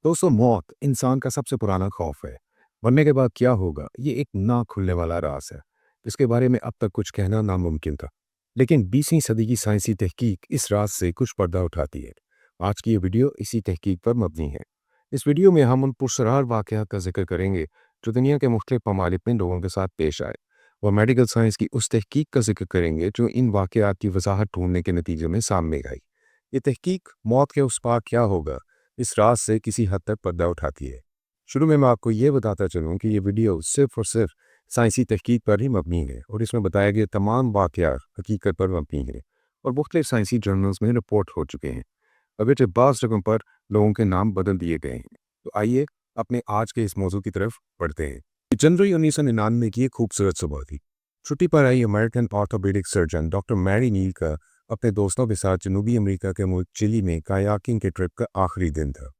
दोस्तों, मौत इंसान का सबसे पुराना खौफ है। मरने के बाद क्या होगा, ये एक ना खुलने वाला राज है, जिसके बारे में अब तक कुछ कहना नामुमकिन था। लेकिन 20वीं सदी की साइंसी तहकीक इस राज से कुछ पर्दा उठाती है। आज की ये वीडियो इसी तहकीक पर मबनी है। इस वीडियो में हम उन पुरस्कार वाक़यात का जिक्र करेंगे जो दुनिया के मुख्तलिफ ममालिक में लोगों के साथ पेश आए, और मेडिकल साइंस की उस तहकीक का जिक्र करेंगे जो इन वाक़यात की वजाहत ढूंढने के नतीजे में सामने आई। ये तहकीक मौत के उस पार क्या होगा, इस राज से किसी हद तक पर्दा उठाती है। शुरू में मैं आपको ये बताता चलूँ कि ये वीडियो सिर्फ और सिर्फ साइंसी तहकीक पर ही मबनी है, और इसमें बताए गए तमाम वाक़यात हकीकत पर मबनी हैं और मुख्तलिफ साइंसी जर्नल्स में रिपोर्ट हो चुके हैं। अगरचे बाज़ जगहों पर लोगों के नाम बदल दिए गए हैं। तो आइए अपने आज के इस मौजू की तरफ बढ़ते हैं। जनवरी 1999 की एक खूबसूरत सुबह थी। छुट्टी पर आई American orthopaedic surgeon doctor Mary Neil का अपने दोस्तों के साथ जनूबी अमेरिका के मुल्क चिली में कायाकिंग के ट्रिप का आखिरी दिन था।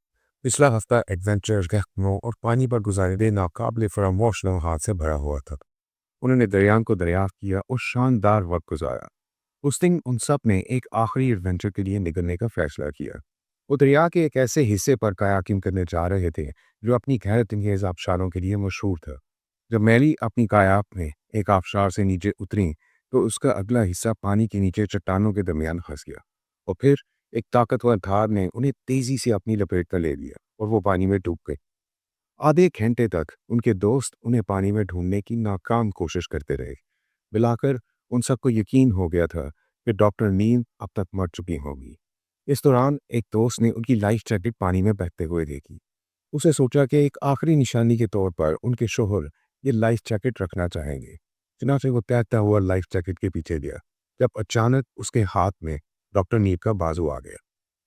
पिछला हफ्ता एडवेंचर, गहनों और पानी पर गुजारे गए नाकाबिले फरामोश लम्हात से भरा हुआ था। उन्होंने दरियान को दरियाफ्त किया और शानदार वक्त गुजारा। उस दिन उन सब ने एक आखिरी एडवेंचर के लिए निकलने का फैसला किया। वो दरिया के एक ऐसे हिस्से पर कायाकिंग करने जा रहे थे जो अपनी गैरत अंगेज आबशारों के लिए मशहूर था। जब मैरी अपनी कायाक में एक आबशार से नीचे उतरी, तो उसका अगला हिस्सा पानी के नीचे चट्टानों के दरमियान फंस गया, और फिर एक ताकतवर धार ने उन्हें तेजी से अपनी लपेट में ले लिया और वो पानी में डूब गए। आधे घंटे तक उनके दोस्त उन्हें पानी में ढूंढने की नाकाम कोशिश करते रहे। मिलाकर उन सबको यकीन हो गया था कि डॉक्टर नील अब तक मर चुकी होगी। इस दौरान एक दोस्त ने उनकी लाइफ जैकेट पानी में बहते हुए देखी। उसे सोचा कि एक आखिरी निशानी के तौर पर उनके शोहर ये लाइफ जैकेट रखना चाहेंगे। चुनाचे वो तैरता हुआ लाइफ जैकेट के पीछे गया, जब अचानक उसके हाथ में डॉक्टर नील का बाजू आ गया,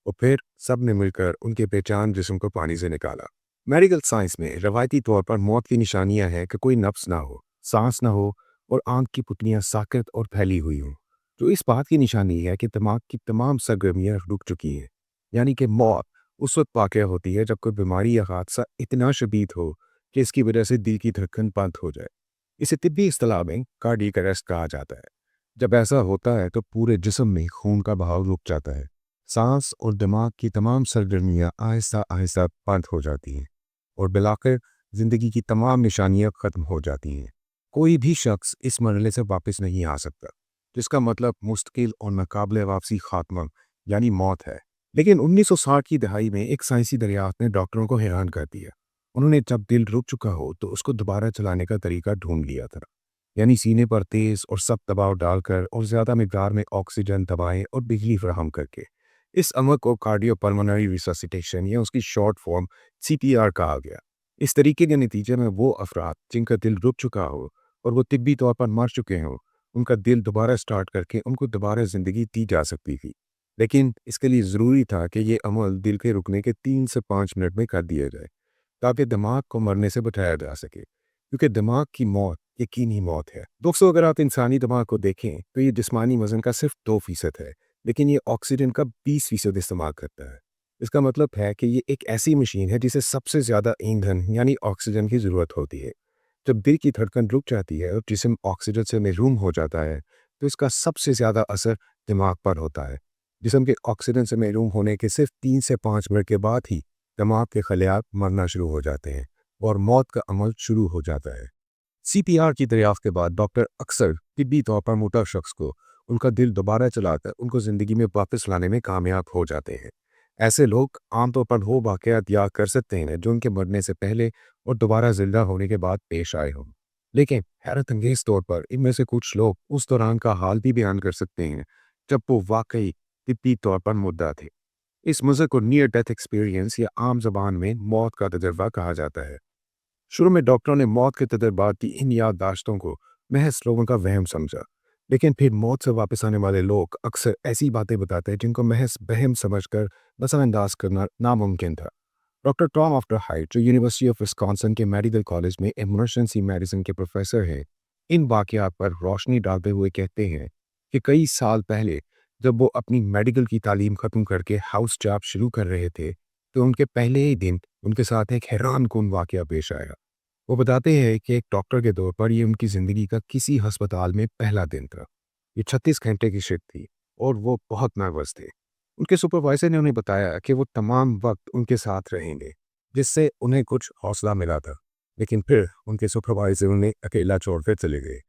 और फिर सब ने मिलकर उनके बेजान जिस्म को पानी से निकाला। मेडिकल साइंस में रवायती तौर पर मौत की निशानियां हैं कि कोई नफ्स ना हो, सांस ना हो, और आंख की पुतलियां साकत और फैली हुई हों, जो इस बात की निशानी है कि दिमाग की तमाम सरगर्मियां रुक चुकी हैं। यानी कि मौत उस वक्त वाक़या होती है जब कोई बीमारी या हादसा इतना शदीद हो कि इसकी वजह से दिल की धड़कन बंद हो जाए। इसे तिब्बी इस्तिलाह में कार्डियक अरेस्ट कहा जाता है। जब ऐसा होता है तो पूरे जिस्म में खून का बहाव रुक जाता है, सांस और दिमाग की तमाम सरगर्मियां आहिस्ता आहिस्ता बंद हो जाती हैं, और बिलाकर जिंदगी की तमाम निशानियां खत्म हो जाती हैं। कोई भी शख्स इस मरहले से वापस नहीं आ सकता, जिसका मतलब मुस्तकिल और नाकाबिले वापसी खात्मा यानी मौत है। लेकिन 1960 की दहाई में एक साइंसी दरियाफ्त ने डॉक्टरों को हैरान कर दिया। उन्होंने जब दिल रुक चुका हो तो उसको दोबारा चलाने का तरीका ढूंढ लिया था। यानी सीने पर तेज और सख्त दबाव डालकर और ज़्यादा मिकदार में ऑक्सीजन दबाएं और बिजली फराहम करके। इस अमल को कार्डियोपल्मोनरी रिससिटेशन या उसकी शॉर्ट फॉर्म CPR कहा गया। इस तरीके के नतीजे में वो अफराद जिनका दिल रुक चुका हो और वो तिब्बी तौर पर मर चुके हों, उनका दिल दोबारा स्टार्ट करके उनको दोबारा ज़िंदगी दी जा सकती थी। लेकिन इसके लिए ज़रूरी था कि ये अमल दिल के रुकने के 3 से 5 मिनट में कर दिया जाए, ताकि दिमाग को मरने से बचाया जा सके, क्योंकि दिमाग की मौत यकीनी मौत है। दोस्तों, अगर आप इंसानी दिमाग को देखें तो ये जिस्मानी वजन का सिर्फ 2% है, लेकिन ये ऑक्सीजन का 20% इस्तेमाल करता है। इसका मतलब है कि ये एक ऐसी मशीन है जिसे सबसे ज़्यादा ईंधन यानी ऑक्सीजन की ज़रूरत होती है। जब दिल की धड़कन रुक जाती है और जिस्म ऑक्सीजन से महरूम हो जाता है, तो इसका सबसे ज़्यादा असर दिमाग पर होता है। जिस्म के ऑक्सीजन से महरूम होने के सिर्फ 3 से 5 मिनट के बाद ही दिमाग के खलियात मरना शुरू हो जाते हैं और मौत का अमल शुरू हो जाता है। CPR की दरियाफ्त के बाद डॉक्टर अक्सर तिब्बी तौर पर मोटा शख्स को उनका दिल दोबारा चलाकर उनको ज़िंदगी में वापस लाने में कामयाब हो जाते हैं। ऐसे लोग आमतौर पर वो वाक़यात याद कर सकते हैं जो उनके मरने से पहले और दोबारा ज़िंदा होने के बाद पेश आए हों। लेकिन हैरत अंगेज़ तौर पर इनमें से कुछ लोग उस दौरान का हाल भी बयान कर सकते हैं जब वो वाकई तिब्बी तौर पर मुर्दा थे। इस मज़े को नियर डेथ एक्सपीरियंस या आम ज़बान में मौत का तजर्बा कहा जाता है। शुरू में डॉक्टरों ने मौत के तजर्बात की इन याददाश्तों को महज लोगों का वहम समझा, लेकिन फिर मौत से वापस आने वाले लोग अक्सर ऐसी बातें बताते हैं जिनको महज वहम समझकर नज़रअंदाज करना नामुमकिन था। डॉक्टर टॉम आफ्टर हाइट, जो यूनिवर्सिटी ऑफ विस्कॉन्सिन के मेडिकल कॉलेज में इमरजेंसी मेडिसिन के प्रोफेसर हैं, इन वाक़यात पर रोशनी डालते हुए कहते हैं कि कई साल पहले जब वो अपनी मेडिकल की तालीम ख़त्म करके हाउस जॉब शुरू कर रहे थे, तो उनके पहले ही दिन उनके साथ एक हैरान कुन वाक़या पेश आया। वो बताते हैं कि एक डॉक्टर के तौर पर ये उनकी ज़िंदगी का किसी अस्पताल में पहला दिन था। ये 36 घंटे की शिफ्ट थी और वो बहुत नर्वस थे। उनके सुपरवाइज़र ने उन्हें बताया कि वो तमाम वक्त उनके साथ रहेंगे, जिससे उन्हें कुछ हौसला मिला था। लेकिन फिर उनके सुपरवाइजर उन्हें अकेला छोड़कर चले गए।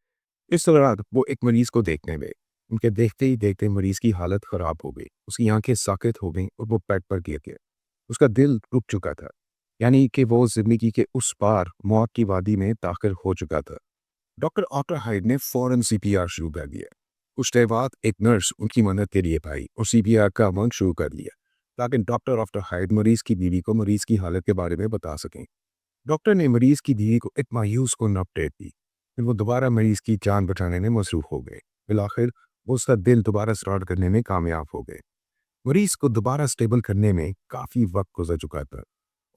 इस दौरान वो एक मरीज को देखने गए। उनके देखते ही देखते मरीज की हालत खराब हो गई, उसकी आंखें साकित हो गईं और वो बेड पर गिर गया। उसका दिल रुक चुका था, यानी कि वो जिंदगी के उस पार मौत की वादी में दाखिल हो चुका था। डॉक्टर ऑटर हाइड ने फौरन सीपीआर शुरू कर दिया। कुछ देर बाद एक नर्स उनकी मदद के लिए आई और सीपीआर का अमल शुरू कर दिया, ताकि डॉक्टर ऑफ्टर हाइड मरीज की बीवी को मरीज की हालत के बारे में बता सकें। डॉक्टर ने मरीज की बीवी को एक मायूस कुन अपडेट दी। फिर वो दोबारा मरीज की जान बचाने में मसरूफ हो गए। फिर वो उसका दिल दोबारा स्टार्ट करने में कामयाब हो गए। मरीज को दोबारा स्टेबल करने में काफ़ी वक्त गुजर चुका था,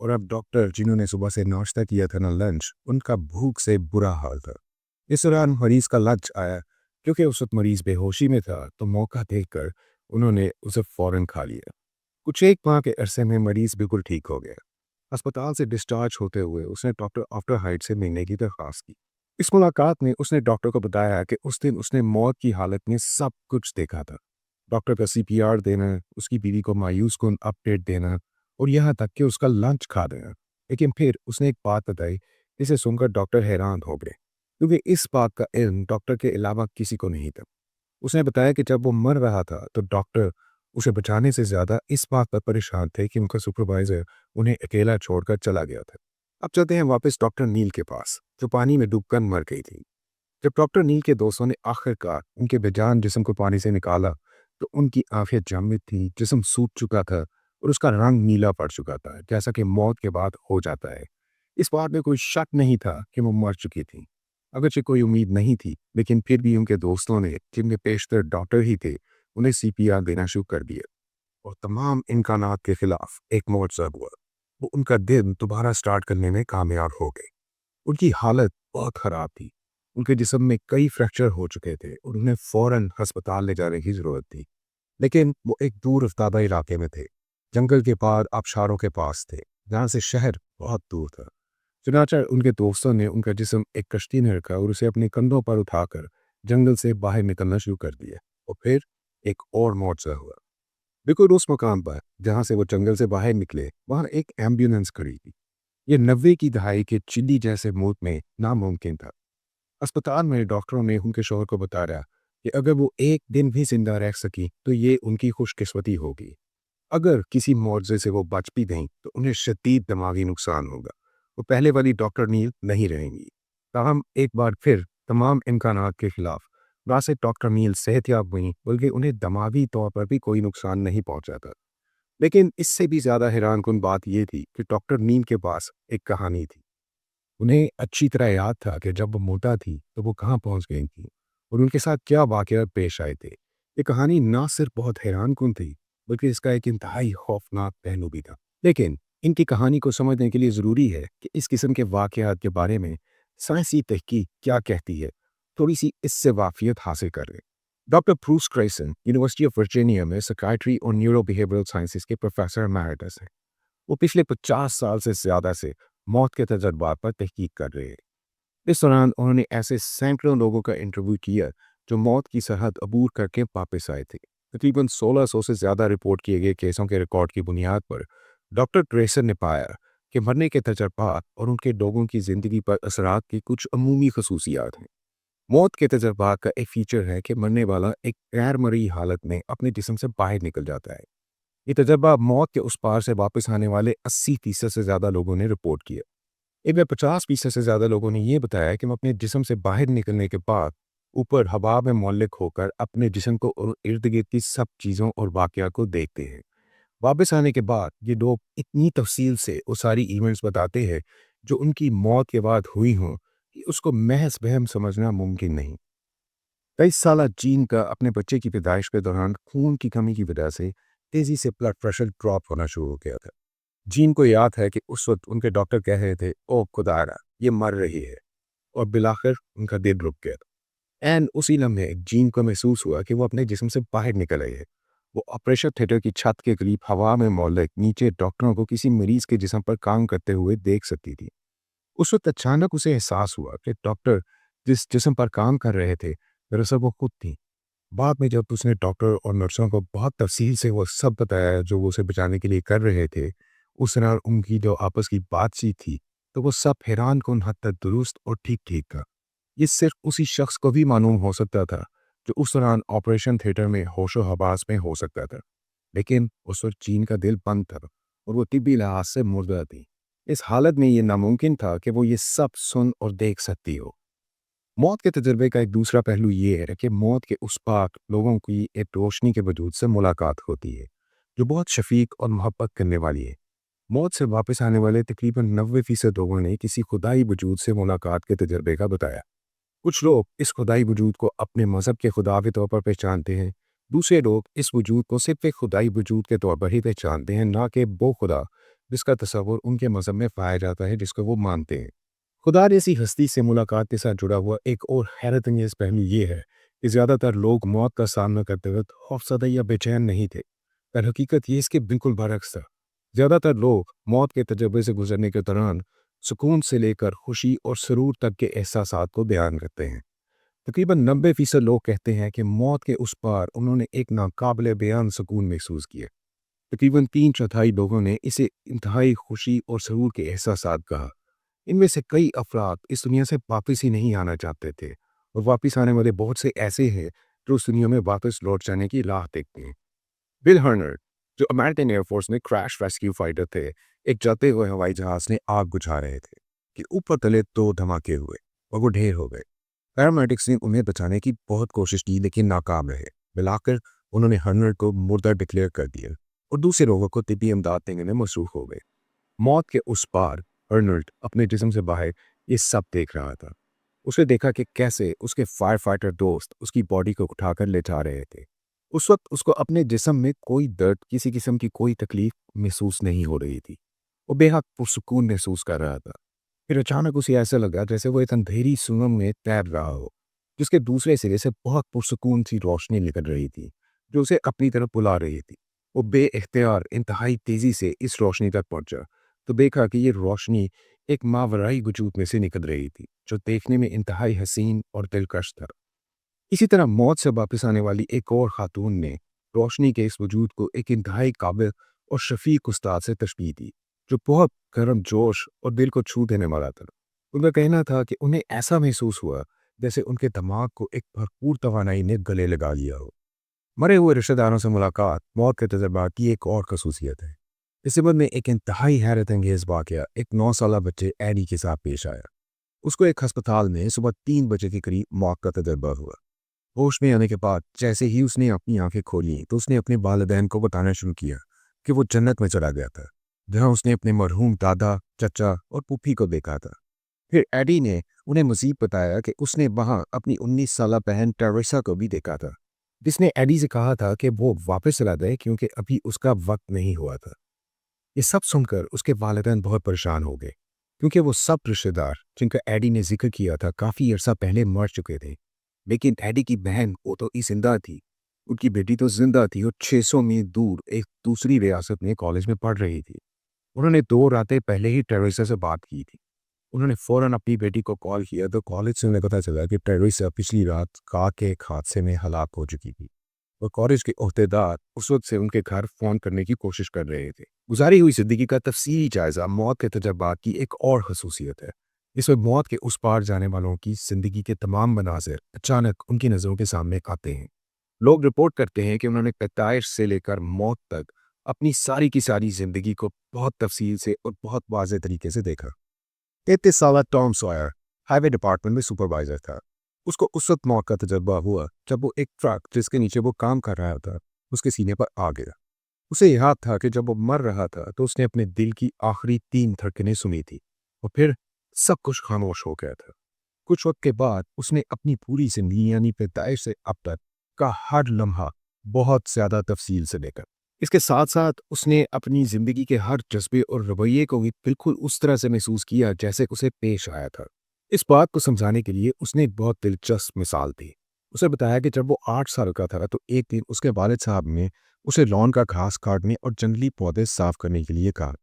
और अब डॉक्टर जिन्होंने सुबह से नाश्ता किया था ना लंच, उनका भूख से बुरा हाल था। इस दौरान मरीज का लंच आया। क्योंकि उस वक्त मरीज बेहोशी में था, तो मौका देखकर उन्होंने उसे फौरन खा लिया। कुछ एक माह के अरसे में मरीज बिल्कुल ठीक हो गया। अस्पताल से डिस्चार्ज होते हुए उसने डॉक्टर आफ्टर हाइट से मिलने की दरख्वास्त की। इस मुलाकात में उसने डॉक्टर को बताया कि उस दिन उसने मौत की हालत में सब कुछ देखा था। डॉक्टर का सीपीआर देना, उसकी बीवी को मायूस कुन अपडेट देना, और यहाँ तक कि उसका लंच खा देना। लेकिन फिर उसने एक बात बताई, जिसे सुनकर डॉक्टर हैरान हो गए, क्योंकि इस बात का इल्म डॉक्टर के अलावा किसी को नहीं था। उसने बताया कि जब वो मर रहा था, तो डॉक्टर उसे बचाने से ज़्यादा इस बात पर परेशान थे कि उनका सुपरवाइजर उन्हें अकेला छोड़कर चला गया था। अब चलते हैं वापस डॉक्टर नील के पास, जो पानी में डूबकर मर गई थी। जब डॉक्टर नील के दोस्तों ने आखिरकार उनके बेजान जिस्म को पानी से निकाला, तो उनकी आंखें जामिद थीं, जिस्म सूख चुका था और उसका रंग नीला पड़ चुका था, जैसा कि मौत के बाद हो जाता है। इस बात में कोई शक नहीं था कि वो मर चुकी थी। अगरचे कोई उम्मीद नहीं थी, लेकिन फिर भी उनके दोस्तों ने, जिनके पेशतर डॉक्टर ही थे, उन्हें सीपीआर देना शुरू कर दिया, और तमाम इम्कानात के खिलाफ एक मोर्चा हुआ। वो उनका दिल दोबारा स्टार्ट करने में कामयाब हो गए। उनकी हालत बहुत ख़राब थी। उनके जिस्म में कई फ्रैक्चर हो चुके थे और उन्हें फ़ौरन हस्पताल ले जाने की ज़रूरत थी। लेकिन वो एक दूर अफ्तादा इलाके में थे, जंगल के पार आबशारों के पास थे, जहाँ से शहर बहुत दूर था। चुनांचे उनके दोस्तों ने उनका जिस्म एक कश्ती में रखा और उसे अपने कंधों पर उठाकर जंगल से बाहर निकलना शुरू कर दिया। और फिर एक और मोर्चा हुआ। बिल्कुल उस मकाम पर जहाँ से वो जंगल से बाहर निकले, वहाँ एक एम्बुलेंस खड़ी थी। ये 90 की दहाई के चिल्ली जैसे मुल्क में नामुमकिन था। अस्पताल में डॉक्टरों ने उनके शौहर को बताया कि अगर वो एक दिन भी जिंदा रह सकी, तो ये उनकी खुशकिस्मती होगी। अगर किसी मुआवजे से वो बच भी गईं, तो उन्हें शदीद दिमागी नुकसान होगा। वो पहले वाली डॉक्टर नील नहीं रहेंगी। ताहम एक बार फिर तमाम इम्कानात के खिलाफ ना सिर्फ डॉक्टर नील सेहतयाब हुई, बल्कि उन्हें दिमागी तौर पर भी कोई नुकसान नहीं पहुंचा था। लेकिन इससे भी ज़्यादा हैरानकुन बात यह थी कि डॉक्टर नील के पास एक कहानी थी। उन्हें अच्छी तरह याद था कि जब वो मोटा थी, तो वो कहाँ पहुंच गई थी और उनके साथ क्या वाक़यात पेश आए थे। ये कहानी ना सिर्फ बहुत हैरानकुन थी, बल्कि इसका एक इंतहाई खौफनाक पहलू भी था। लेकिन इनकी कहानी को समझने के लिए ज़रूरी है कि इस किस्म के वाक़यात के बारे में साइंसी तहकीक क्या कहती है, थोड़ी सी इससे वाक़फियत हासिल कर लें। Doctor Bruce Grayson university of Virginia में साइकियाट्री और न्यूरो बिहेवियरल साइंसेज के प्रोफेसर एमेरिटस हैं। वो पिछले 50 साल से ज़्यादा से मौत के तजर्बात पर तहकीक कर रहे हैं। इस दौरान उन्होंने ऐसे सैकड़ों लोगों का इंटरव्यू किया, जो मौत की सरहद अबूर करके वापस आए थे। तकरीबन 1600 से ज़्यादा रिपोर्ट किए गए केसों के रिकॉर्ड की बुनियाद पर डॉक्टर ग्रेसन ने पाया कि मरने के तजर्बात और उनके लोगों की ज़िंदगी पर असरात की कुछ अमूमी खसूसियात हैं। मौत के तजर्बात का एक फीचर है कि मरने वाला एक गैर मरी हालत में अपने जिस्म से बाहर निकल जाता है। ये तजर्बा मौत के उस पार से वापस आने वाले 80% से ज़्यादा लोगों ने रिपोर्ट किया। इनमें 50% से ज़्यादा लोगों ने यह बताया कि हम अपने जिस्म से बाहर निकलने के बाद ऊपर हवा में मुअल्लिक होकर अपने जिस्म को और इर्द गिर्द की सब चीज़ों और वाक़यात को देखते हैं। वापस आने के बाद ये लोग इतनी तफसील से वो सारी इवेंट्स बताते हैं, जो उनकी मौत के बाद हुई हों, कि उसको महज वहम समझना मुमकिन नहीं। 23 साला जीन का अपने बच्चे की पैदाइश के दौरान खून की कमी की वजह से तेज़ी से ब्लड प्रेशर ड्रॉप होना शुरू हो गया था। जीन को याद है कि उस वक्त उनके डॉक्टर कह रहे थे, "ओ खुदारा, ये मर रही है।" और बिलाखिर उनका दिल रुक गया। एन उसी लम्हे जीन को महसूस हुआ कि वो अपने जिस्म से बाहर निकल रही है। वो ऑपरेशन थिएटर की छत के करीब हवा में मौलिक नीचे डॉक्टरों को किसी मरीज के जिस्म पर काम करते हुए देख सकती थी। उस वक्त अचानक उसे एहसास हुआ कि डॉक्टर जिस जिस्म पर काम कर रहे थे, दरअसल वो खुद थी। बाद में जब उसने डॉक्टर और नर्सों को बहुत तफसील से वो सब बताया जो वो उसे बचाने के लिए कर रहे थे, उस दौरान उनकी जो आपस की बातचीत थी, तो वो सब हैरान कुन हद तक दुरुस्त और ठीक-ठीक था। ये सिर्फ उसी शख्स को भी मालूम हो सकता था, जो उस दौरान ऑपरेशन थिएटर में होशो-हवास में हो सकता था। लेकिन उस वक़्त चीन का दिल बंद था और वो तिब्बी लिहाज से मुर्दा थी। इस हालत में ये नामुमकिन था कि वो ये सब सुन और देख सकती हो। मौत के तजुर्बे का एक दूसरा पहलू ये है कि मौत के उस पार लोगों की एक रोशनी के वजूद से मुलाकात होती है, जो बहुत शफीक और मोहब्बत करने वाली है। मौत से वापस आने वाले तकरीबन 90% लोगों ने किसी खुदाई वजूद से मुलाकात के तजुर्बे का बताया। कुछ लोग इस खुदाई वजूद को अपने मज़हब के खुदा के तौर पर पहचानते हैं। दूसरे लोग इस वजूद को सिर्फ एक खुदाई वजूद के तौर पर ही पहचानते हैं, ना कि वो खुदा जिसका तस्वुर उनके मज़हब में पाया जाता है, जिसको वो मानते हैं। खुदा जैसी हस्ती से मुलाकात के साथ जुड़ा हुआ एक और हैरत अंगेज पहलू ये है कि ज़्यादातर लोग मौत का सामना करते वक्त खौफजदा या बेचैन नहीं थे। पर हकीकत ये इसके बिल्कुल बरक्स था। ज़्यादातर लोग मौत के तजर्बे से गुजरने के दौरान सुकून से लेकर खुशी और सरूर तक के एहसासात को बयान करते हैं। तकरीबन 90% लोग कहते हैं कि मौत के उस पार उन्होंने एक नाकाबिले बयान सुकून महसूस किए। तकरीबन 3/4 लोगों ने इसे इंतहाई खुशी और सरूर के एहसासात कहा। इनमें से कई अफराद इस दुनिया से वापस ही नहीं आना चाहते थे और वापस आने वाले बहुत से ऐसे हैं जो उस दुनिया में वापस लौट जाने की राह देखते हैं। बिल हर्नर, जो अमेरिकन एयरफोर्स में क्रैश रेस्क्यू फाइटर थे, एक जलते हुए हवाई जहाज ने आग बुझा रहे थे कि ऊपर तले 2 धमाके हुए और वो ढेर हो गए। पैरामेडिक्स ने उन्हें बचाने की बहुत कोशिश की लेकिन नाकाम रहे। मिलाकर उन्होंने हर्नर को मुर्दा डिक्लेयर कर दिया और दूसरे लोगों को तिब्बी इमदाद देने में मसरूफ हो गए। मौत के उस पार अर्नल्ड अपने जिस्म से बाहर ये सब देख रहा था। उसने देखा कि कैसे उसके फायर फाइटर दोस्त उसकी बॉडी को उठाकर ले जा रहे थे। उस वक्त उसको अपने जिस्म में कोई दर्द, किसी किस्म की कोई तकलीफ महसूस नहीं हो रही थी। वो बेहद पुरसुकून महसूस कर रहा था। फिर अचानक उसे ऐसा लगा जैसे वो एक अंधेरी सुरंग में तैर रहा हो, जिसके दूसरे सिरे से बहुत पुरसुकून सी रोशनी निकल रही थी, जो उसे अपनी तरफ बुला रही थी। वो बेइख्तियार इंतहाई तेजी से इस रोशनी तक पहुंचा तो देखा कि ये रोशनी एक मावराई वजूद में से निकल रही थी, जो देखने में इंतहाई हसीन और दिलकश था। इसी तरह मौत से वापस आने वाली एक और खातून ने रोशनी के इस वजूद को एक इंतहाई काबिल और शफीक उस्ताद से तशबीह दी, जो बहुत गर्म जोश और दिल को छू देने वाला था। उनका कहना था कि उन्हें ऐसा महसूस हुआ जैसे उनके दिमाग को एक भरपूर तवानाई ने गले लगा लिया हो। मरे हुए रिश्तेदारों से मुलाकात मौत के तजर्बा की एक और खसूसियत है। इस सबब में एक इंतहाई हैरत अंगेज वाकया एक 9 साल बच्चे एडी के साथ पेश आया। उसको एक अस्पताल में सुबह 3 बजे के करीब मौत का तजर्बा हुआ। होश में आने के बाद जैसे ही उसने अपनी आंखें खोली तो उसने अपने वालिदैन को बताना शुरू किया कि वो जन्नत में चला गया था, जहां उसने अपने मरहूम दादा, चचा और पुप्पी को देखा था। फिर एडी ने उन्हें मजीद बताया कि उसने वहां अपनी 19 साल बहन टेरेसा को भी देखा था, जिसने एडी से कहा था कि वो वापस चला जाए क्योंकि अभी उसका वक्त नहीं हुआ था। ये सब सुनकर उसके वालिदैन बहुत परेशान हो गए, क्योंकि वो सब रिश्तेदार जिनका एडी ने जिक्र किया था काफ़ी अरसा पहले मर चुके थे। लेकिन एडी की बहन वो तो जिंदा थी, उनकी बेटी तो जिंदा थी और 600 मील दूर एक दूसरी रियासत में कॉलेज में पढ़ रही थी। उन्होंने 2 रातें पहले ही टेरेसा से बात की थी। उन्होंने फौरन अपनी बेटी को कॉल किया तो कॉलेज से उन्हें पता चला कि टेरेसा पिछली रात कार के एक हादसे में हलाक हो चुकी थी और कॉलेज के ओहदेदार उस वक्त से उनके घर फ़ोन करने की कोशिश कर रहे थे। गुजारी हुई ज़िंदगी का तफसीली जायज़ा मौत के तजर्बात की एक और खसूसियत है। इसमें मौत के उस पार जाने वालों की ज़िंदगी के तमाम मनाज़िर अचानक उनकी नज़रों के सामने आते हैं। लोग रिपोर्ट करते हैं कि उन्होंने पैदाइश से लेकर मौत तक अपनी सारी की सारी ज़िंदगी को बहुत तफसील से और बहुत वाज़ेह तरीके से देखा। 33 साल टॉम सॉयर हाईवे डिपार्टमेंट में सुपरवाइजर था। उसको उस वक्त मौत का तजर्बा हुआ जब वो एक ट्रक जिसके नीचे वो काम कर रहा था उसके सीने पर आ गया। उसे याद था कि जब वो मर रहा था तो उसने अपने दिल की आखिरी 3 धड़कनें सुनी थी और फिर सब कुछ खामोश हो गया था। कुछ वक्त के बाद उसने अपनी पूरी जिंदगी यानी पैदाइश से अब तक का हर लम्हा बहुत ज़्यादा तफसील से देखा। इसके साथ साथ उसने अपनी ज़िंदगी के हर जज्बे और रवैये को भी बिल्कुल उस तरह से महसूस किया जैसे उसे पेश आया था। इस बात को समझाने के लिए उसने एक बहुत दिलचस्प मिसाल दी। उसे बताया कि जब वो 8 साल का था तो एक दिन उसके वालिद साहब ने उसे लॉन का घास काटने और जंगली पौधे साफ करने के लिए कहा।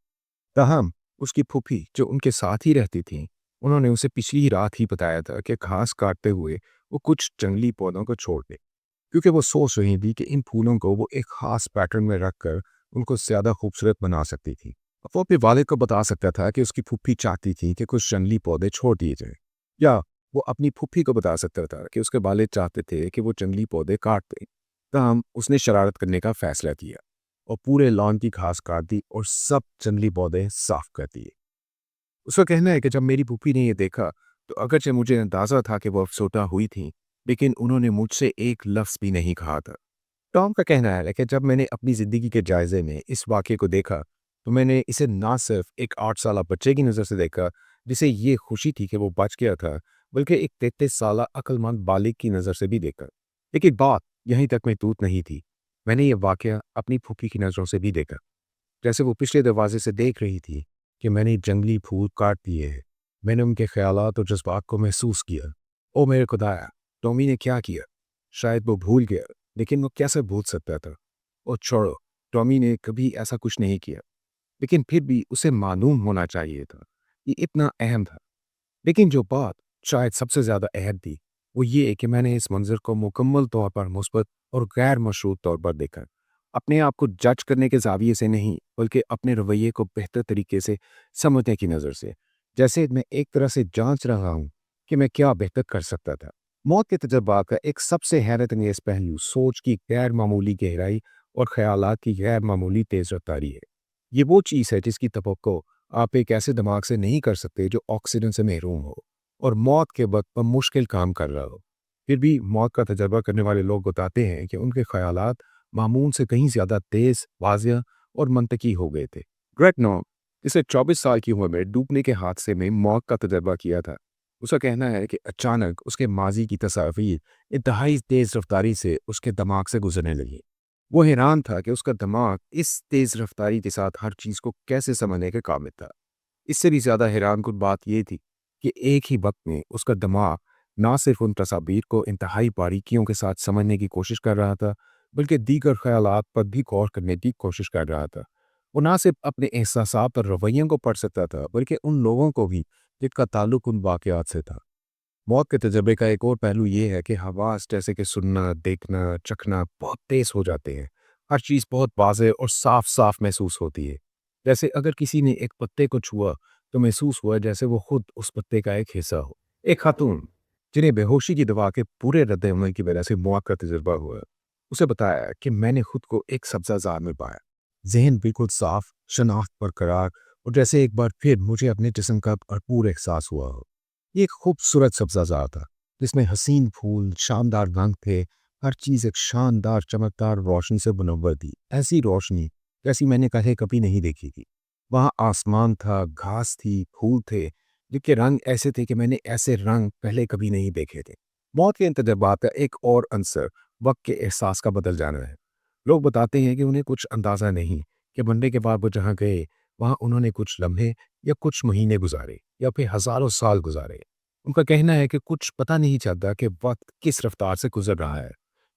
ताहम उसकी फूफी जो उनके साथ ही रहती थी, उन्होंने उसे पिछली रात ही बताया था कि घास काटते हुए वो कुछ जंगली पौधों को छोड़ दे, क्योंकि वो सोच रही थी कि इन फूलों को वो एक खास पैटर्न में रखकर उनको ज़्यादा खूबसूरत बना सकती थी। وہ اپنے والد کو بتا سکتا تھا کہ اس کی پھوپھی چاہتی تھی کہ کچھ جنگلی پودے چھوڑ دیے جائیں، یا وہ اپنی پھوپھی کو بتا سکتا تھا کہ اس کے والد چاہتے تھے کہ وہ جنگلی پودے کاٹ دیں۔ تاہم اس نے شرارت کرنے کا فیصلہ کیا اور پورے لان کی گھاس کاٹ دی اور سب جنگلی پودے صاف کر دیے۔ اس کا کہنا ہے کہ جب میری پھوپھی نے یہ دیکھا تو اگرچہ مجھے اندازہ تھا کہ وہ افسردہ ہوئی تھیں، لیکن انہوں نے مجھ سے ایک لفظ بھی نہیں کہا تھا۔ ٹام کا کہنا ہے کہ جب میں نے اپنی زندگی کے جائزے میں اس واقعے کو دیکھا تو میں نے اسے نہ صرف ایک 8 سالہ بچے کی نظر سے دیکھا جسے یہ خوشی تھی کہ وہ بچ گیا تھا، بلکہ ایک 33 سالہ عقل مند بالغ کی نظر سے بھی دیکھا۔ لیکن بات یہیں تک محدود نہیں تھی، میں نے یہ واقعہ اپنی پھوپھی کی نظروں سے بھی دیکھا، جیسے وہ پچھلے دروازے سے دیکھ رہی تھی کہ میں نے جنگلی پھول کاٹ دیے ہیں۔ میں نے ان کے خیالات اور جذبات کو محسوس کیا۔ او میرے خدایا، ٹامی نے کیا کیا؟ شاید وہ بھول گیا، لیکن وہ کیسے بھول سکتا تھا؟ اور چھوڑو، ٹامی نے کبھی ایسا کچھ نہیں کیا، لیکن پھر بھی اسے معلوم ہونا چاہیے تھا۔ یہ اتنا اہم تھا۔ لیکن جو بات شاید سب سے زیادہ اہم تھی وہ یہ کہ میں نے اس منظر کو مکمل طور پر مثبت اور غیر مشروط طور پر دیکھا، اپنے آپ کو جج کرنے کے زاویے سے نہیں، بلکہ اپنے رویے کو بہتر طریقے سے سمجھنے کی نظر سے، جیسے میں ایک طرح سے جانچ رہا ہوں کہ میں کیا بہتر کر سکتا تھا۔ موت کے تجربات کا ایک سب سے حیرت انگیز پہلو سوچ کی غیر معمولی گہرائی اور خیالات کی غیر معمولی تیز رفتاری ہے۔ یہ وہ چیز ہے جس کی توقع آپ ایک ایسے دماغ سے نہیں کر سکتے جو آکسیجن سے محروم ہو اور موت کے وقت پر مشکل کام کر رہا ہو۔ پھر بھی موت کا تجربہ کرنے والے لوگ بتاتے ہیں کہ ان کے خیالات معمول سے کہیں زیادہ تیز، واضح اور منطقی ہو گئے تھے۔ گریٹ نو، جسے 24 سال کی عمر میں ڈوبنے کے حادثے میں موت کا تجربہ کیا تھا، اس کا کہنا ہے کہ اچانک اس کے ماضی کی تصاویر انتہائی تیز رفتاری سے اس کے دماغ سے گزرنے لگی۔ وہ حیران تھا کہ اس کا دماغ اس تیز رفتاری کے ساتھ ہر چیز کو کیسے سمجھنے کے قابل تھا۔ اس سے بھی زیادہ حیران کن بات یہ تھی کہ ایک ہی وقت میں اس کا دماغ نہ صرف ان تصاویر کو انتہائی باریکیوں کے ساتھ سمجھنے کی کوشش کر رہا تھا، بلکہ دیگر خیالات پر بھی غور کرنے کی کوشش کر رہا تھا۔ وہ نہ صرف اپنے احساسات اور رویوں کو پڑھ سکتا تھا، بلکہ ان لوگوں کو بھی جن کا تعلق ان واقعات سے تھا۔ موت کے تجربے کا ایک اور پہلو یہ ہے کہ حواس جیسے کہ سننا، دیکھنا، چکھنا بہت تیز ہو جاتے ہیں۔ ہر چیز بہت واضح اور صاف صاف محسوس ہوتی ہے، جیسے اگر کسی نے ایک پتے کو چھوا تو محسوس ہوا جیسے وہ خود اس پتے کا ایک حصہ ہو۔ ایک خاتون جنہیں بے ہوشی کی دوا کے پورے رد عمل کی وجہ سے موت کا تجربہ ہوا، اسے بتایا کہ میں نے خود کو ایک سبزہ زار میں پایا، ذہن بالکل صاف، شناخت برقرار، اور جیسے ایک بار پھر مجھے اپنے جسم کا بھرپور احساس ہوا ہو۔ یہ ایک خوبصورت سبزہ زار تھا جس میں حسین پھول، شاندار رنگ تھے، ہر چیز ایک شاندار چمکدار روشنی سے منور تھی، ایسی روشنی جیسی میں نے پہلے کبھی نہیں دیکھی تھی۔ وہاں آسمان تھا، گھاس تھی، پھول تھے، جن کے رنگ ایسے تھے کہ میں نے ایسے رنگ پہلے کبھی نہیں دیکھے تھے۔ موت کے ان تجربات کا ایک اور عنصر وقت کے احساس کا بدل جانا ہے۔ لوگ بتاتے ہیں کہ انہیں کچھ اندازہ نہیں کہ مرنے کے بعد وہ جہاں گئے وہاں انہوں نے کچھ لمحے یا کچھ مہینے گزارے یا پھر ہزاروں سال گزارے۔ ان کا کہنا ہے کہ کچھ پتہ نہیں چلتا کہ وقت کس رفتار سے گزر رہا ہے،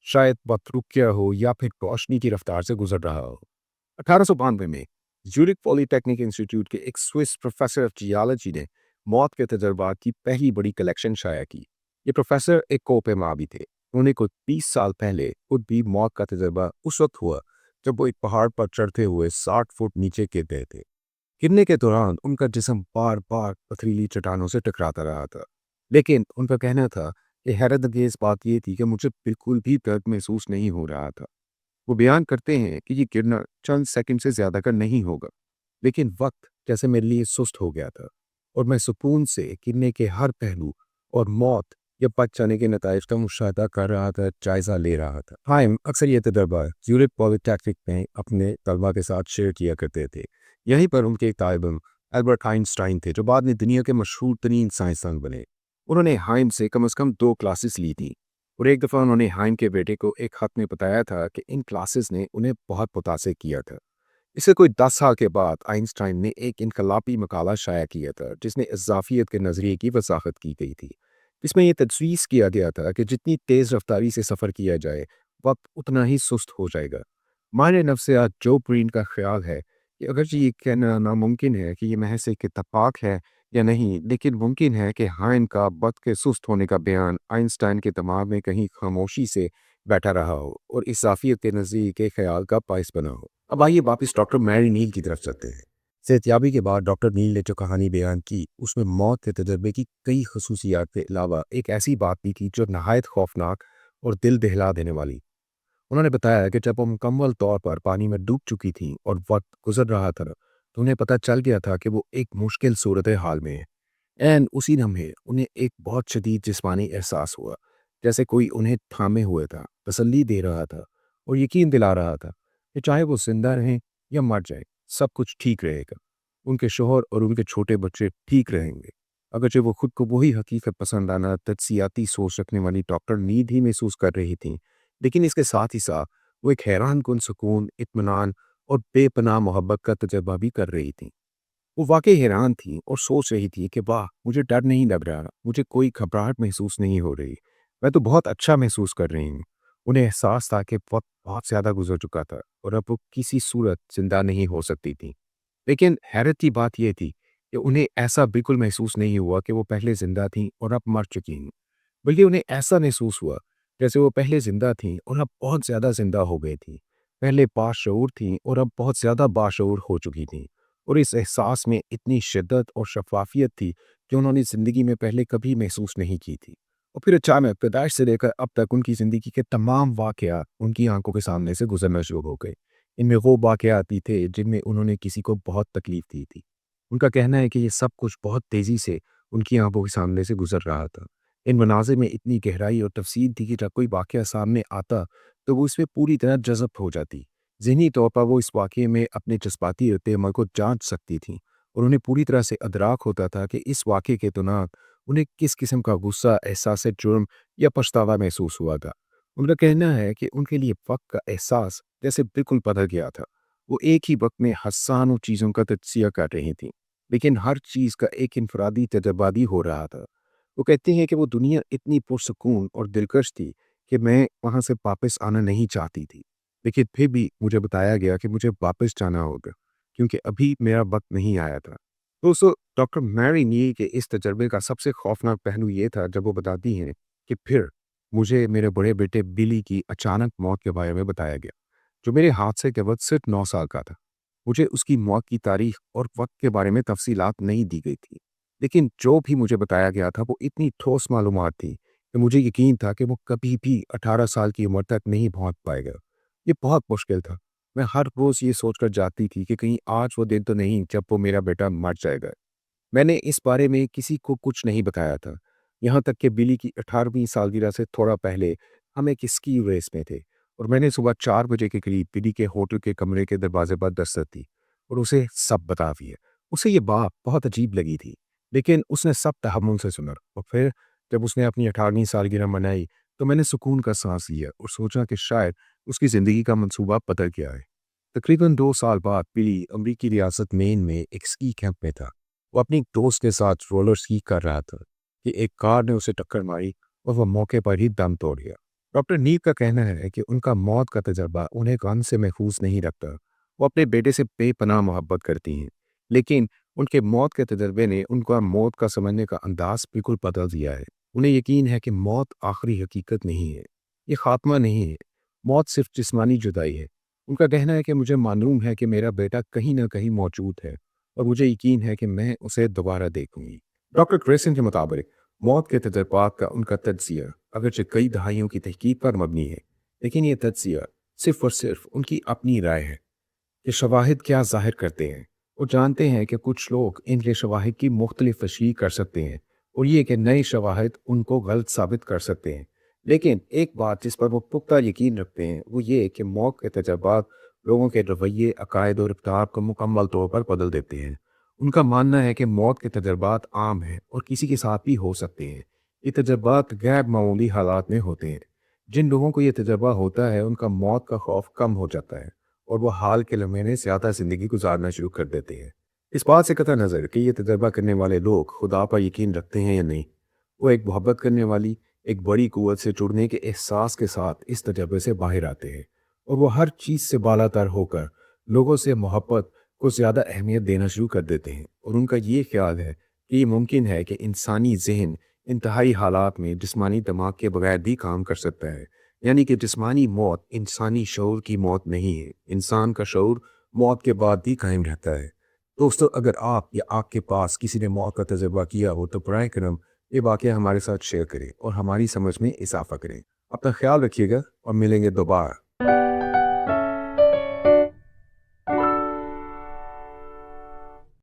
شاید وقت رک گیا ہو یا پھر روشنی کی رفتار سے گزر رہا ہو۔ 1892 میں زیورخ پولی ٹیکنک انسٹیٹیوٹ کے ایک سوئس پروفیسر آف جیالوجی نے موت کے تجربات کی پہلی بڑی کلیکشن شائع کی۔ یہ پروفیسر ایک کوپے بھی تھے۔ انہوں نے کچھ 30 سال پہلے خود بھی موت کا تجربہ اس وقت ہوا جب وہ ایک پہاڑ پر چڑھتے ہوئے 60 فٹ نیچے گر گئے تھے۔ گرنے کے دوران ان کا جسم بار بار پتھریلی چٹانوں سے ٹکراتا رہا تھا، لیکن ان کا کہنا تھا کہ حیرت انگیز بات یہ تھی کہ مجھے بالکل بھی درد محسوس نہیں ہو رہا تھا۔ وہ بیان کرتے ہیں کہ یہ گرنا چند سیکنڈ سے زیادہ کا نہیں ہوگا، لیکن وقت جیسے میرے لیے سست ہو گیا تھا اور میں سکون سے گرنے کے ہر پہلو اور موت یا بچ جانے کے نتائج کا مشاہدہ کر رہا تھا، جائزہ لے رہا تھا۔ ہائم اکثر یہ تجربہ زیورخ پولی ٹیکنک میں اپنے طلبہ کے ساتھ شیئر کیا کرتے تھے۔ یہیں پر ان کے ایک طالب علم البرٹ آئنسٹائن تھے جو بعد میں دنیا کے مشہور ترین سائنسدان بنے۔ انہوں نے ہائم سے کم از کم 2 کلاسز لی تھیں، اور ایک دفعہ انہوں نے ہائم کے بیٹے کو ایک خط میں بتایا تھا کہ ان کلاسز نے انہیں بہت متاثر کیا تھا۔ اس سے کوئی 10 سال کے بعد آئنسٹائن نے ایک انقلابی مقالہ شائع کیا تھا جس میں اضافیت کے نظریے کی وضاحت کی گئی تھی، جس میں یہ تجویز کیا گیا تھا کہ جتنی تیز رفتاری سے سفر کیا جائے وقت اتنا ہی سست ہو جائے گا۔ ماہر نفسیات جو برین کا خیال ہے کہ اگرچہ یہ کہنا ناممکن ہے کہ یہ محض ایک اتفاق ہے یا نہیں، لیکن ممکن ہے کہ ہائم کا وقت کے سست ہونے کا بیان آئنسٹائن کے دماغ میں کہیں خاموشی سے بیٹھا رہا ہو اور اضافیت کے نظریے کے خیال کا باعث بنا ہو۔ اب آئیے واپس ڈاکٹر میری نیل کی طرف چلتے ہیں۔ صحتیابی کے بعد ڈاکٹر نیل نے جو کہانی بیان کی اس میں موت کے تجربے کی کئی خصوصیات کے علاوہ ایک ایسی بات بھی تھی جو نہایت خوفناک اور دل دہلا دینے والی۔ انہوں نے بتایا کہ جب وہ مکمل طور پر پانی میں ڈوب چکی تھیں اور وقت گزر رہا تھا تو انہیں پتہ چل گیا تھا کہ وہ ایک مشکل صورتحال میں ہیں۔ اسی لمحے انہیں ایک بہت شدید جسمانی احساس ہوا، جیسے کوئی انہیں تھامے ہوئے تھا، تسلی دے رہا تھا اور یقین دلا رہا تھا کہ چاہے وہ زندہ رہیں یا مر جائیں سب کچھ ٹھیک رہے گا۔ ان کے شوہر اور ان کے چھوٹے بچے ٹھیک رہیں گے۔ اگرچہ وہ خود کو وہی حقیقت پسندانہ تجزیاتی سوچ رکھنے والی ڈاکٹر نیند ہی محسوس کر رہی تھیں، لیکن اس کے ساتھ ہی ساتھ وہ ایک حیران کن سکون، اطمینان اور بے پناہ محبت کا تجربہ بھی کر رہی تھیں۔ وہ واقعی حیران تھیں اور سوچ رہی تھی کہ واہ، مجھے ڈر نہیں لگ رہا، مجھے کوئی گھبراہٹ محسوس نہیں ہو رہی، میں تو بہت اچھا محسوس کر رہی ہوں۔ انہیں احساس تھا کہ وقت بہت زیادہ گزر چکا تھا اور اب وہ کسی صورت زندہ نہیں ہو سکتی تھیں۔ لیکن حیرت کی بات یہ تھی کہ انہیں ایسا بالکل محسوس نہیں ہوا کہ وہ پہلے زندہ تھیں اور اب مر چکی ہیں، بلکہ انہیں ایسا محسوس ہوا جیسے وہ پہلے زندہ تھیں اور اب بہت زیادہ زندہ ہو گئی تھیں، پہلے باشعور تھیں اور اب بہت زیادہ باشعور ہو چکی تھیں۔ اور اس احساس میں اتنی شدت اور شفافیت تھی کہ انہوں نے زندگی میں پہلے کبھی محسوس نہیں کی تھی۔ اور پھر اچانک پیدائش سے لے کر اب تک ان کی زندگی کے تمام واقعات ان کی آنکھوں کے سامنے سے گزرنا شروع ہو گئے۔ ان میں وہ واقعات بھی تھے جن میں انہوں نے کسی کو بہت تکلیف دی تھی۔ ان کا کہنا ہے کہ یہ سب کچھ بہت تیزی سے ان کی آنکھوں کے سامنے سے گزر رہا تھا۔ ان مناظر میں اتنی گہرائی اور تفصیل تھی کہ جب کوئی واقعہ سامنے آتا تو وہ اس میں پوری طرح جذب ہو جاتی۔ ذہنی طور پر وہ اس واقعے میں اپنے جذباتی رد عمل کو جانچ سکتی تھیں اور انہیں پوری طرح سے ادراک ہوتا تھا کہ اس واقعے کے دوران انہیں کس قسم کا غصہ، احساس جرم یا پچھتاوا محسوس ہوا تھا۔ ان کا کہنا ہے کہ ان کے لیے وقت کا احساس جیسے بالکل بدل گیا تھا۔ وہ ایک ہی وقت میں ہزاروں چیزوں کا تجزیہ کر رہی تھیں، لیکن ہر چیز کا ایک انفرادی تجربہ بھی ہو رہا تھا۔ وہ کہتے ہیں کہ وہ دنیا اتنی پرسکون اور دلکش تھی کہ میں وہاں سے واپس آنا نہیں چاہتی تھی، لیکن پھر بھی مجھے بتایا گیا کہ مجھے واپس جانا ہوگا کیونکہ ابھی میرا وقت نہیں آیا تھا۔ دوستو، ڈاکٹر میری نیل کے اس تجربے کا سب سے خوفناک پہلو یہ تھا جب وہ بتاتی ہیں کہ پھر مجھے میرے بڑے بیٹے بلی کی اچانک موت کے بارے میں بتایا گیا، جو میرے حادثے کے وقت صرف 9 سال کا تھا۔ مجھے اس کی موت کی تاریخ اور وقت کے بارے میں تفصیلات نہیں دی گئی تھی، لیکن جو بھی مجھے بتایا گیا تھا وہ اتنی ٹھوس معلومات تھی کہ مجھے یقین تھا کہ وہ کبھی بھی 18 سال کی عمر تک نہیں پہنچ پائے گا۔ یہ بہت مشکل تھا۔ میں ہر روز یہ سوچ کر جاتی تھی کہ کہیں آج وہ دن تو نہیں جب وہ میرا بیٹا مر جائے گا۔ میں نے اس بارے میں کسی کو کچھ نہیں بتایا تھا، یہاں تک کہ بلی کی 18ویں سالگرہ سے تھوڑا پہلے ہم ایک اسکی ریس میں تھے اور میں نے صبح 4 بجے کے قریب بلی کے ہوٹل کے کمرے کے دروازے پر دستک دی اور اسے سب بتا دیا۔ اسے یہ بات بہت عجیب لگی تھی، لیکن اس نے سب تحمل سے سنا اور پھر جب اس نے اپنی 18ویں سالگرہ منائی تو میں نے سکون کا سانس لیا اور سوچا کہ شاید اس کی زندگی کا منصوبہ بدل گیا ہے۔ تقریباً 2 سال بعد بلی امریکی ریاست مین میں ایک اسکی کیمپ میں تھا۔ وہ اپنی دوست کے ساتھ رولر اسکی کر رہا تھا کہ ایک کار نے اسے ٹکر ماری اور وہ موقع پر ہی دم توڑ گیا۔ ڈاکٹر نیل کا کہنا ہے کہ ان کا موت کا تجربہ انہیں غم سے محفوظ نہیں رکھتا۔ وہ اپنے بیٹے سے بے پناہ محبت کرتی ہیں، لیکن ان کے موت کے تجربے نے ان کا موت کا سمجھنے کا انداز بالکل بدل دیا ہے۔ انہیں یقین ہے کہ موت آخری حقیقت نہیں ہے، یہ خاتمہ نہیں ہے، موت صرف جسمانی جدائی ہے۔ ان کا کہنا ہے کہ مجھے معلوم ہے کہ میرا بیٹا کہیں نہ کہیں موجود ہے اور مجھے یقین ہے کہ میں اسے دوبارہ دیکھوں گی۔ ڈاکٹر گریسن کے مطابق موت کے تجربات کا ان کا تجزیہ اگرچہ کئی دہائیوں کی تحقیق پر مبنی ہے، لیکن یہ تجزیہ صرف اور صرف ان کی اپنی رائے ہے کہ شواہد کیا ظاہر کرتے ہیں۔ وہ جانتے ہیں کہ کچھ لوگ ان کے شواہد کی مختلف تشریح کر سکتے ہیں اور یہ کہ نئے شواہد ان کو غلط ثابت کر سکتے ہیں، لیکن ایک بات جس پر وہ پختہ یقین رکھتے ہیں وہ یہ کہ موت کے تجربات لوگوں کے رویے، عقائد اور رفتار کو مکمل طور پر بدل دیتے ہیں۔ ان کا ماننا ہے کہ موت کے تجربات عام ہیں اور کسی کے ساتھ بھی ہو سکتے ہیں۔ یہ تجربات غیر معمولی حالات میں ہوتے ہیں۔ جن لوگوں کو یہ تجربہ ہوتا ہے ان کا موت کا خوف کم ہو جاتا ہے اور وہ حال کے لمحے میں زیادہ زندگی گزارنا شروع کر دیتے ہیں۔ اس بات سے قطع نظر کہ یہ تجربہ کرنے والے لوگ خدا پر یقین رکھتے ہیں یا نہیں، وہ ایک محبت کرنے والی ایک بڑی قوت سے جڑنے کے احساس کے ساتھ اس تجربے سے باہر آتے ہیں اور وہ ہر چیز سے بالا تر ہو کر لوگوں سے محبت کو زیادہ اہمیت دینا شروع کر دیتے ہیں۔ اور ان کا یہ خیال ہے کہ یہ ممکن ہے کہ انسانی ذہن انتہائی حالات میں جسمانی دماغ کے بغیر بھی کام کر سکتا ہے، یعنی کہ جسمانی موت انسانی شعور کی موت نہیں ہے، انسان کا شعور موت کے بعد بھی قائم رہتا ہے۔ دوستو، اگر آپ یا آپ کے پاس کسی نے موت کا تجربہ کیا ہو تو برائے کرم یہ واقعہ ہمارے ساتھ شیئر کریں اور ہماری سمجھ میں اضافہ کریں۔ اپنا خیال رکھیے گا اور ملیں گے دوبارہ۔